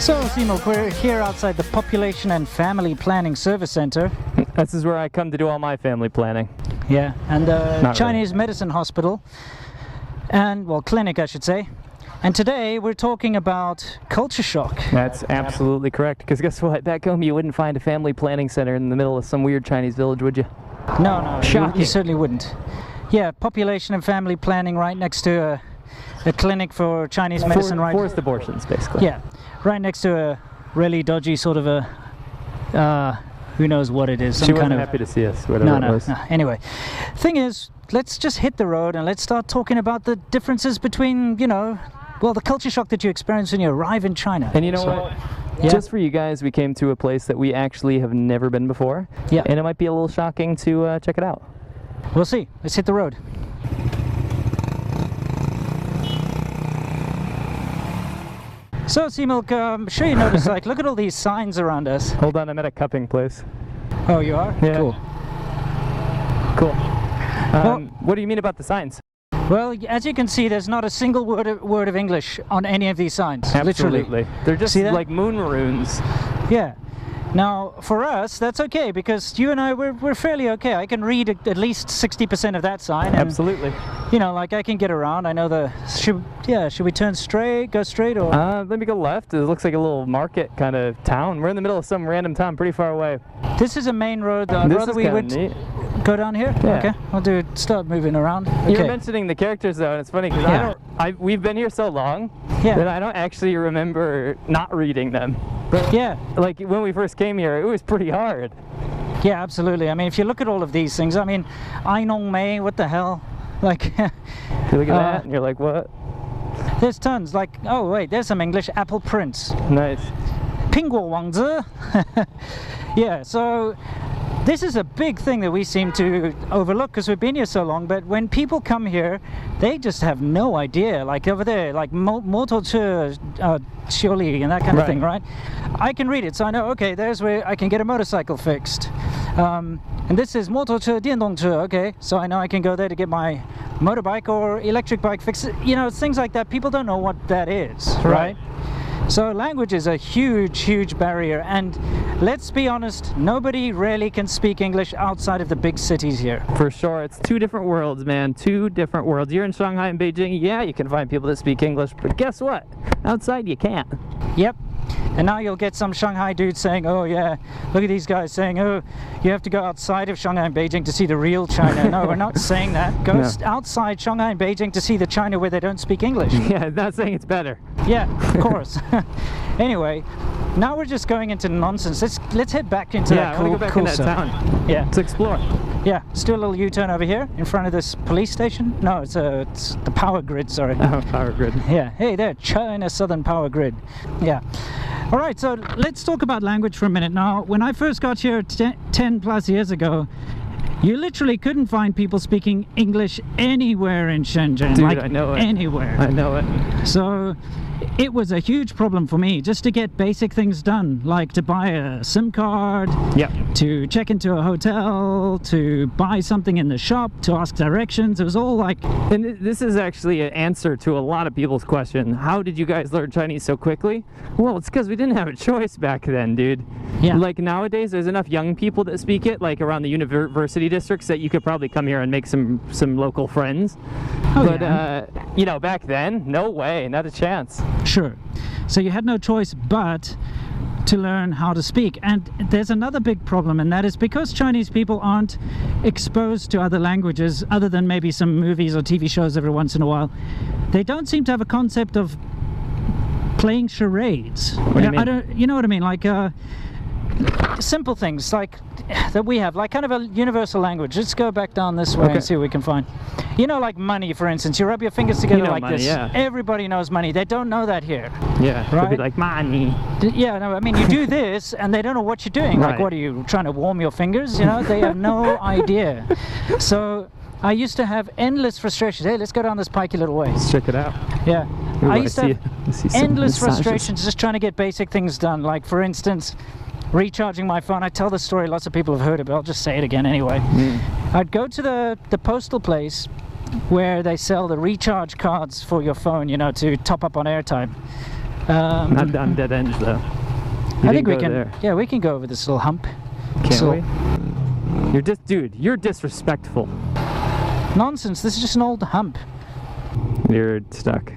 So, Simo, we're here outside the Population and Family Planning Service Center. This is where I come to do all my family planning. Yeah, and Chinese really. Medicine Hospital, and, well, clinic, I should say. And today we're talking about culture shock. That's absolutely correct, because guess what? Back home you wouldn't find a family planning center in the middle of some weird Chinese village, would you? No, Shocking. you certainly wouldn't. Yeah, Population and Family Planning right next to a clinic for Chinese medicine, right? Forced abortions, basically. Yeah, right next to a really dodgy sort of a, who knows what it is. She wasn't happy to see us, whatever it was. No. Anyway, thing is, let's just hit the road and let's start talking about the differences between, you know, well, the culture shock that you experience when you arrive in China. And you know what? Yeah. Just for you guys, we came to a place that we actually have never been before. Yeah. And it might be a little shocking to check it out. We'll see. Let's hit the road. So, Seamilk, I'm sure you noticed, like, look at all these signs around us. Hold on, I'm at a cupping place. Oh, you are? Yeah. Cool. Well, what do you mean about the signs? Well, as you can see, there's not a single word of English on any of these signs. Absolutely. Literally. They're just See that? like moon runes. Yeah. Now, for us, that's okay, because you and I, we're fairly okay. I can read at least 60% of that sign. And, Absolutely. you know, like, I can get around. I know should we turn straight, go straight, or? Let me go left. It looks like a little market kind of town. We're in the middle of some random town pretty far away. This is a main road, though. I'd This rather is we kinda would neat. go down here? Yeah. Okay, start moving around. Okay. You were mentioning the characters though, and it's funny because we've been here so long that I don't actually remember not reading them. But Yeah. like when we first came here, it was pretty hard. Yeah, absolutely. I mean, if you look at all of these things, I mean, Ai Nong Mei, what the hell? Like, You look at that and you're like, what? there's tons. Like, oh wait, there's some English. Apple Prince. Nice. 苹果王子. Yeah, so this is a big thing that we seem to overlook because we've been here so long, but when people come here, they just have no idea. Like over there, like motor Shioli and that kind of thing, right? I can read it, so I know, okay, there's where I can get a motorcycle fixed. And this is motor diandongche, okay, so I know I can go there to get my motorbike or electric bike fixed. You know, things like that. People don't know what that is, right? So language is a huge barrier, and let's be honest, nobody really can speak English outside of the big cities here. For sure, it's two different worlds, man. Two different worlds. You're in Shanghai and Beijing, yeah, you can find people that speak English, but guess what? Outside you can't. Yep. And now you'll get some Shanghai dude saying, oh yeah, look at these guys saying, oh, you have to go outside of Shanghai and Beijing to see the real China. No, we're not saying that. Go outside Shanghai and Beijing to see the China where they don't speak English. Yeah, not saying it's better. Yeah, of course. Anyway, now we're just going into nonsense. Let's head back into that cool, I want to go back cool in that stuff. town. Yeah. Let's explore. Yeah, let's do a little U-turn over here in front of this police station. No, it's the power grid, sorry. Oh, power grid. Yeah, hey there, China Southern Power Grid. Yeah. All right, so let's talk about language for a minute. Now, when I first got here 10 plus years ago, you literally couldn't find people speaking English anywhere in Shenzhen. Dude, like, I know it. Anywhere. I know it. So it was a huge problem for me just to get basic things done, like to buy a SIM card, to check into a hotel, to buy something in the shop, to ask directions. It was all like... And this is actually an answer to a lot of people's question. How did you guys learn Chinese so quickly? Well, it's because we didn't have a choice back then, dude. Yeah. Like nowadays, there's enough young people that speak it, like around the university districts, that you could probably come here and make some local friends. Oh, but, you know, back then, no way, not a chance. Sure. So you had no choice but to learn how to speak. And there's another big problem, and that is because Chinese people aren't exposed to other languages other than maybe some movies or TV shows every once in a while, they don't seem to have a concept of playing charades. What do you mean? You know what I mean? Like simple things like that we have, like kind of a universal language. Let's go back down this way and see what we can find. You know, like money, for instance. You rub your fingers together like money, this. Yeah. Everybody knows money. They don't know that here. Yeah, right? It'd be like money. Yeah, no, I mean, you do this and they don't know what you're doing. Like, what are you trying to warm your fingers? You know, they have no idea. So I used to have endless frustrations. Hey, let's go down this pikey little way. Let's check it out. Yeah. Ooh, I used to have endless massages. frustrations just trying to get basic things done. Like, for instance, recharging my phone. I tell the story, lots of people have heard it, but I'll just say it again anyway. I'd go to the postal place where they sell the recharge cards for your phone, you know, to top up on airtime. Not on dead ends though. I think we can. There. Yeah, we can go over this little hump. Can't we? Dude, you're disrespectful. Nonsense. This is just an old hump. You're stuck.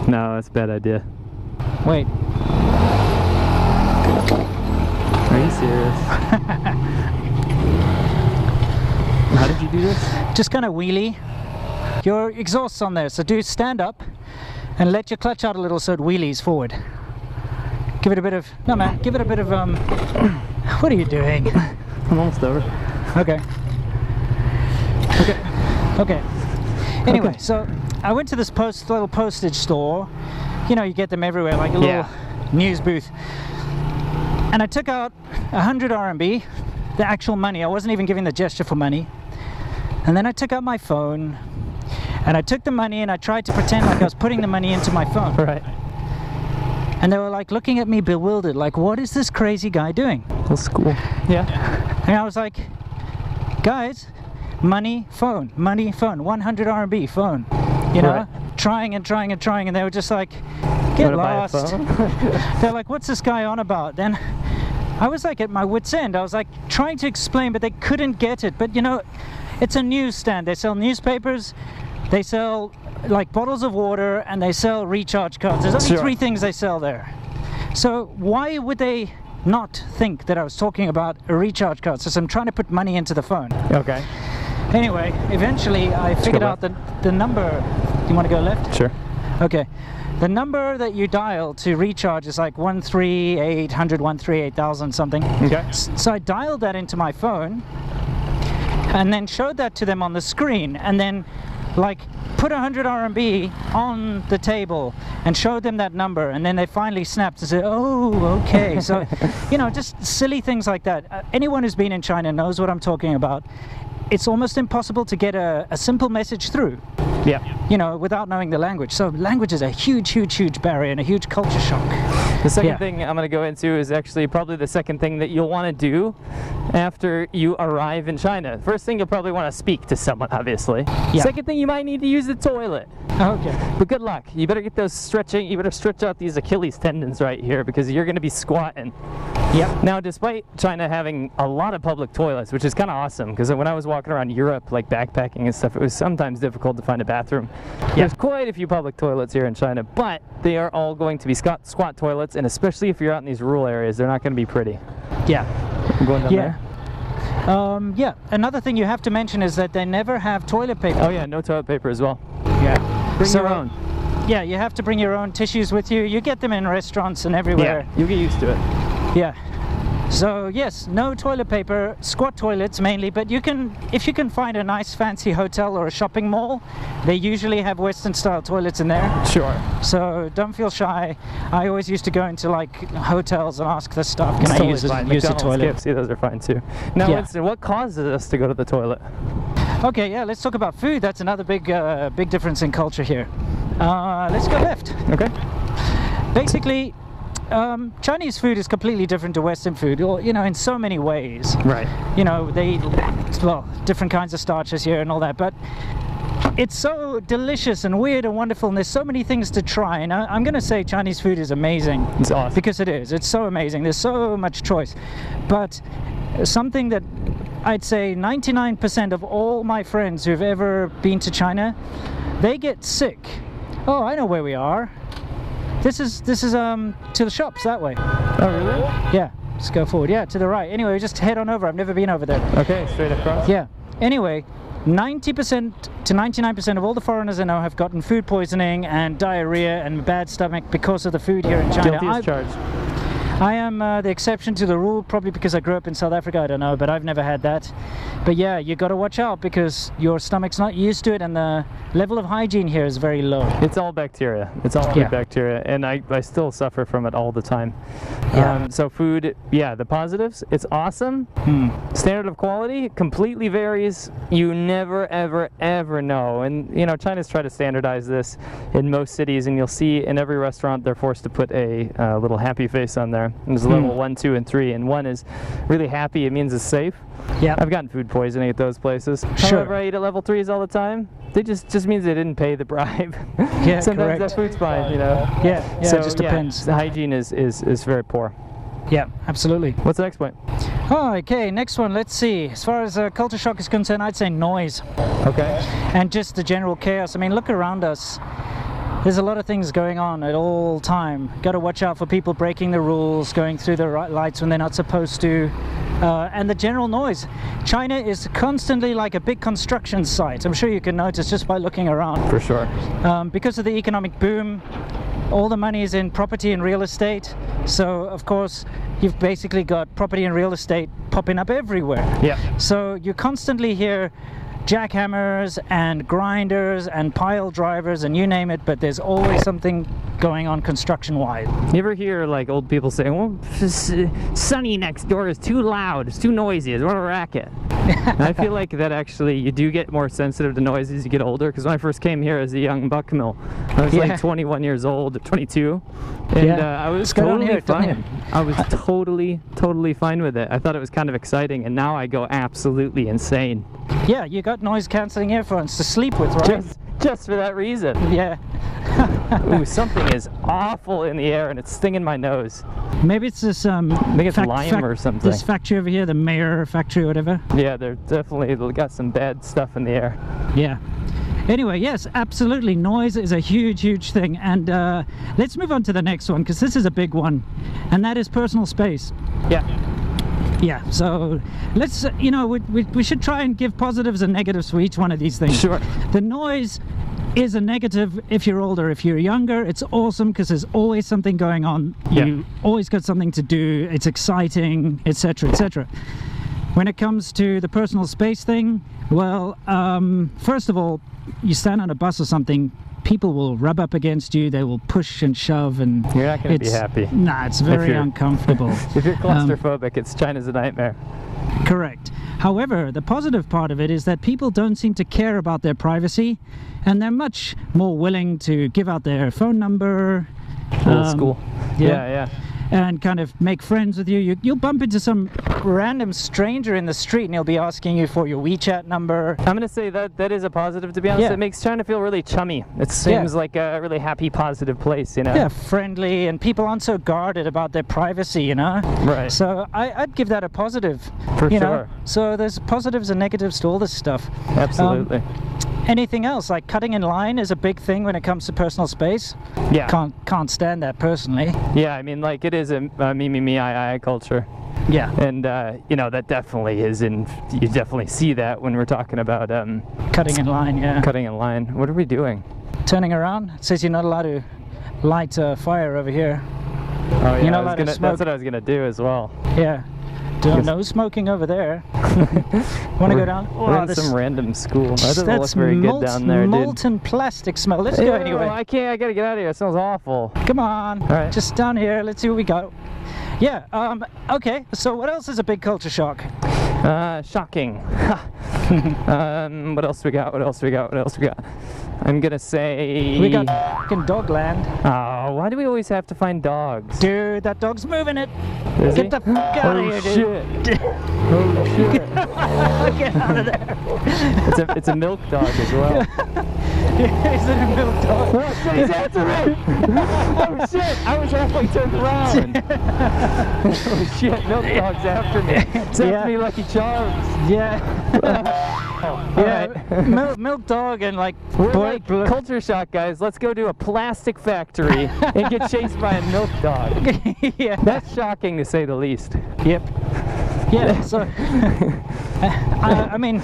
No, that's a bad idea. Wait. Are you serious? How did you do this? Just kind of wheelie. Your exhaust's on there, so do stand up and let your clutch out a little so it wheelies forward. Give it a bit of... No, man. Give it a bit of... What are you doing? I'm almost over. Okay. Okay. Anyway, so I went to this little postage store. You know, you get them everywhere, like a little news booth. And I took out 100 RMB, the actual money. I wasn't even giving the gesture for money. And then I took out my phone, and I took the money and I tried to pretend like I was putting the money into my phone. Right. And they were like looking at me bewildered, like, what is this crazy guy doing? That's cool. Yeah. And I was like, guys, money, phone, 100 RMB, phone. You know, right. Trying and trying and trying, and they were just like, get lost. They're like, what's this guy on about? Then I was like at my wit's end. I was like trying to explain, but they couldn't get it. But you know, it's a newsstand. They sell newspapers, they sell like bottles of water, and they sell recharge cards. There's only three things they sell there. So why would they not think that I was talking about a recharge card? So I'm trying to put money into the phone. Okay. Anyway, eventually I figured out that the number... You want to go left? Sure. Okay. The number that you dial to recharge is like 13800, 138,000 something. Okay. So I dialed that into my phone and then showed that to them on the screen, and then like put 100 RMB on the table and showed them that number, and then they finally snapped and said, oh, okay. So, you know, just silly things like that. Anyone who's been in China knows what I'm talking about. It's almost impossible to get a simple message through. Yeah. You know, without knowing the language. So language is a huge, huge, huge barrier and a huge culture shock. The second thing I'm going to go into is actually probably the second thing that you'll want to do after you arrive in China. First thing, you'll probably want to speak to someone, obviously. Yeah. Second thing, you might need to use the toilet. Okay. But good luck. You better get those stretching. You better stretch out these Achilles tendons right here, because you're going to be squatting. Yep. Now, despite China having a lot of public toilets, which is kind of awesome, because when I was walking around Europe, like backpacking and stuff, it was sometimes difficult to find a bathroom. There's quite a few public toilets here in China, but they are all going to be squat toilets, and especially if you're out in these rural areas, they're not going to be pretty. Yeah. I'm going down there. Yeah. Another thing you have to mention is that they never have toilet paper. Oh yeah, no toilet paper as well. Yeah. Bring your own. Yeah, you have to bring your own tissues with you. You get them in restaurants and everywhere. Yeah, you get used to it. Yeah. So yes, no toilet paper, squat toilets mainly, but you can, if you can find a nice fancy hotel or a shopping mall, they usually have Western style toilets in there. Sure. So don't feel shy. I always used to go into like hotels and ask the staff, can I use the toilet? KFC, those are fine too. Now, Winston, what causes us to go to the toilet? Okay, yeah, let's talk about food. That's another big difference in culture here. Let's go left. Okay. Basically, Chinese food is completely different to Western food, you know, in so many ways. Right. You know, they eat, well, different kinds of starches here and all that, but it's so delicious and weird and wonderful, and there's so many things to try. And I'm going to say Chinese food is amazing. It's awesome. Because it is. It's so amazing. There's so much choice. But something that I'd say 99% of all my friends who've ever been to China, they get sick. Oh, I know where we are. This is to the shops that way. Oh, really? Yeah, just go forward. Yeah, to the right. Anyway, just head on over. I've never been over there. Okay, straight across? Yeah. Anyway, 90% to 99% of all the foreigners I know have gotten food poisoning and diarrhea and bad stomach because of the food here in China. Guilty as charged. I am the exception to the rule, probably because I grew up in South Africa, I don't know, but I've never had that. But yeah, you got to watch out because your stomach's not used to it, and the level of hygiene here is very low. It's all bacteria. It's all food bacteria, and I still suffer from it all the time. Yeah. So food, yeah, the positives, it's awesome. Standard of quality completely varies. You never, ever, ever know. And you know, China's tried to standardize this in most cities, and you'll see in every restaurant they're forced to put a little happy face on there. And there's a level 1, 2, and 3, and 1 is really happy. It means it's safe. Yeah. I've gotten food poisoning at those places. Sure. However, I eat at level 3s all the time. they just means they didn't pay the bribe. Yeah, sometimes correct. that food's fine, you know. Yeah, So, it just depends. the hygiene is very poor. Yeah, absolutely. What's the next point? Oh, okay, next one, let's see. As far as culture shock is concerned, I'd say noise. Okay. And just the general chaos. I mean, look around us. There's a lot of things going on at all time. Got to watch out for people breaking the rules, going through the lights when they're not supposed to. And the general noise. China is constantly like a big construction site. I'm sure you can notice just by looking around. For sure. Because of the economic boom, all the money is in property and real estate. So, of course, you've basically got property and real estate popping up everywhere. Yeah. So you constantly hear jackhammers and grinders and pile drivers and you name it, but there's always something going on construction-wise. You ever hear like old people saying, well, Sonny next door is too loud, it's too noisy, it's what a racket. And I feel like that actually, you do get more sensitive to noise as you get older, because when I first came here as a young buckmill, I was like 21 years old, 22, and I was totally fine. I was totally fine with it. I thought it was kind of exciting, and now I go absolutely insane. Yeah, you got noise-canceling earphones to sleep with, right? Just for that reason. Yeah. Ooh, something is awful in the air and it's stinging my nose. Maybe it's this I think it's lime or something. This factory over here, the Mayer factory or whatever. Yeah, they're definitely got some bad stuff in the air. Yeah. Anyway, yes, absolutely. Noise is a huge thing. And let's move on to the next one, because this is a big one. And that is personal space. Yeah. Yeah, so let's, you know, we should try and give positives and negatives for each one of these things. Sure. The noise is a negative if you're older. If you're younger, it's awesome because there's always something going on. You always got something to do. It's exciting, etc., etc. When it comes to the personal space thing, well, first of all, you stand on a bus or something, people will rub up against you, they will push and shove, and you're not going to be happy. Nah, it's very uncomfortable. If you're claustrophobic, China's a nightmare. Correct. However, the positive part of it is that people don't seem to care about their privacy, and they're much more willing to give out their phone number. Old school. Yeah. And kind of make friends with you. You'll bump into some random stranger in the street and he'll be asking you for your WeChat number. I'm going to say that is a positive, to be honest. Yeah. It makes China feel really chummy. It seems like a really happy, positive place, you know? Yeah, friendly, and people aren't so guarded about their privacy, you know? Right. So I'd give that a positive. For you sure. know? So there's positives and negatives to all this stuff. Absolutely. Anything else, like cutting in line is a big thing when it comes to personal space. Yeah. Can't stand that personally. Yeah, I mean, like, it is a me, I culture. Yeah. And, you know, that definitely is you definitely see that when we're talking about cutting in line, yeah. Cutting in line. What are we doing? Turning around. It says you're not allowed to light a fire over here. Oh, yeah, You're not allowed to smoke. that's what I was going to do as well. Yeah. No smoking over there. Want to go down? We're in some random school. That doesn't look very good down there, dude. Molten plastic smell. Let's go anyway. I can't. I gotta get out of here. It smells awful. Come on. All right. Just down here. Let's see what we got. Yeah. Okay. So what else is a big culture shock? Shocking. What else we got? I'm gonna say we got fucking Dogland. Oh, why do we always have to find dogs? Dude, that dog's moving it. Get the fuck out of here, dude. Oh shit. Get out of there. It's a milk dog as well. Is it a milk dog? Oh shit, he's after me! Oh shit, I was halfway turned around. Oh shit, milk dog's after me. It's after me, Lucky Charms. Yeah. Right. Milk dog and like culture shock, guys. Let's go to a plastic factory and get chased by a milk dog. Yeah. That's shocking to say the least. Yep. Yeah, so I mean,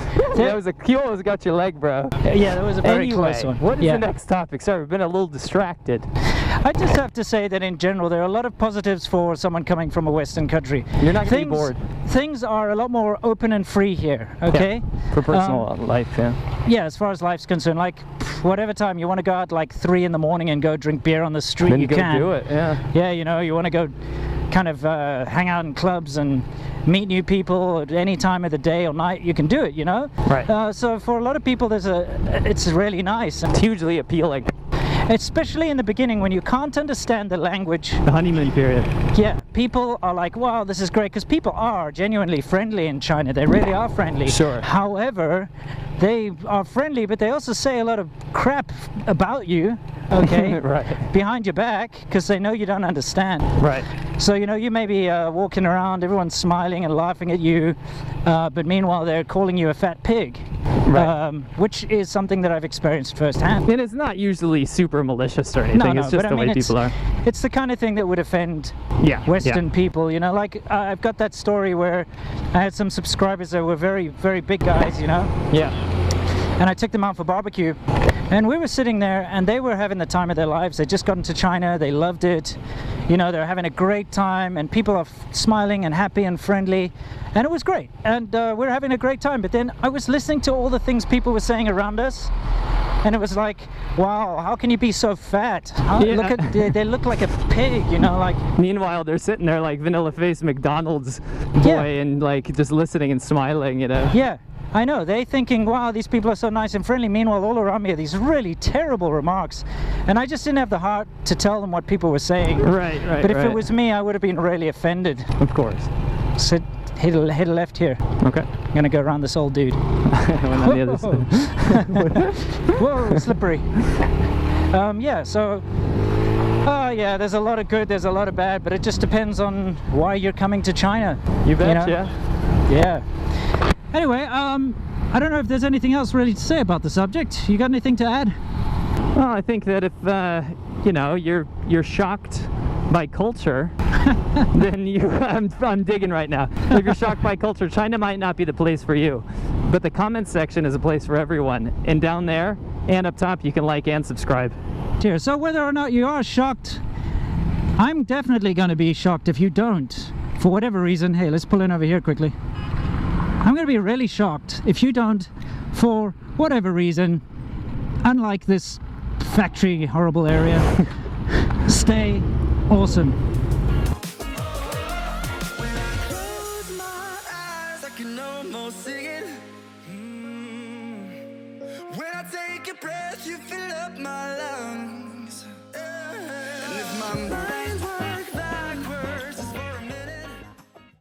you almost got your leg, bro. Yeah, that was a very close one. What is the next topic? Sorry, we've been a little distracted. I just have to say that in general, there are a lot of positives for someone coming from a Western country. You're not going to be bored. Things are a lot more open and free here, okay? Yeah, for personal life, yeah. Yeah, as far as life's concerned, like whatever time you want to go out, like 3 in the morning and go drink beer on the street, then you can. do it, yeah. Yeah, you know, you want to go kind of hang out in clubs and meet new people at any time of the day or night, you can do it, you know? Right. So for a lot of people, it's really nice. It's hugely appealing. especially in the beginning when you can't understand the language. The honeymoon period. Yeah, people are like, wow, this is great, because people are genuinely friendly in China. They really are friendly. Sure. However, they are friendly, but they also say a lot of crap about you, okay, Right. behind your back, because they know you don't understand. Right. So, you know, you may be walking around, everyone's smiling and laughing at you, but meanwhile they're calling you a fat pig. Right. Which is something that I've experienced firsthand. And it's not usually super malicious or anything. It's just but the way people are. It's the kind of thing that would offend Yeah. Western people, you know, like I've got that story where I had some subscribers that were very, very big guys, you know, Yeah. and I took them out for barbecue, and we were sitting there and they were having the time of their lives. They'd just gotten to China, they loved it, you know, they're having a great time, and people are smiling and happy and friendly, and it was great, and we're having a great time. But then I was listening to all the things people were saying around us, and it was like, wow, how can you be so fat? Yeah. Look at they look like a pig, you know, like. Meanwhile, they're sitting there like vanilla-faced McDonald's boy Yeah. and like just listening and smiling, you know. Yeah, I know. They're thinking, wow, these people are so nice and friendly. Meanwhile, all around me are these really terrible remarks. And I just didn't have the heart to tell them what people were saying. Right. But if it was me, I would have been really offended. Of course. So hit a left here. Okay. I'm going to go around this old dude. Went on the other side. Whoa, slippery. Yeah, so... yeah, there's a lot of good, there's a lot of bad, but it just depends on why you're coming to China. You bet, know? Yeah. Anyway, I don't know if there's anything else really to say about the subject. You got anything to add? Well, I think that if you know, you're shocked by culture, then I'm digging right now. If you're shocked by culture, China might not be the place for you, but the comment section is a place for everyone. And down there and up top, you can like and subscribe. Here, so whether or not you are shocked, I'm definitely going to be shocked if you don't, for whatever reason. Hey, let's pull in over here quickly. I'm going to be really shocked if you don't, for whatever reason, unlike this factory horrible area. Stay awesome. When I close my eyes, I can almost sing it. When I take a breath, you fill up my lungs. And if my mind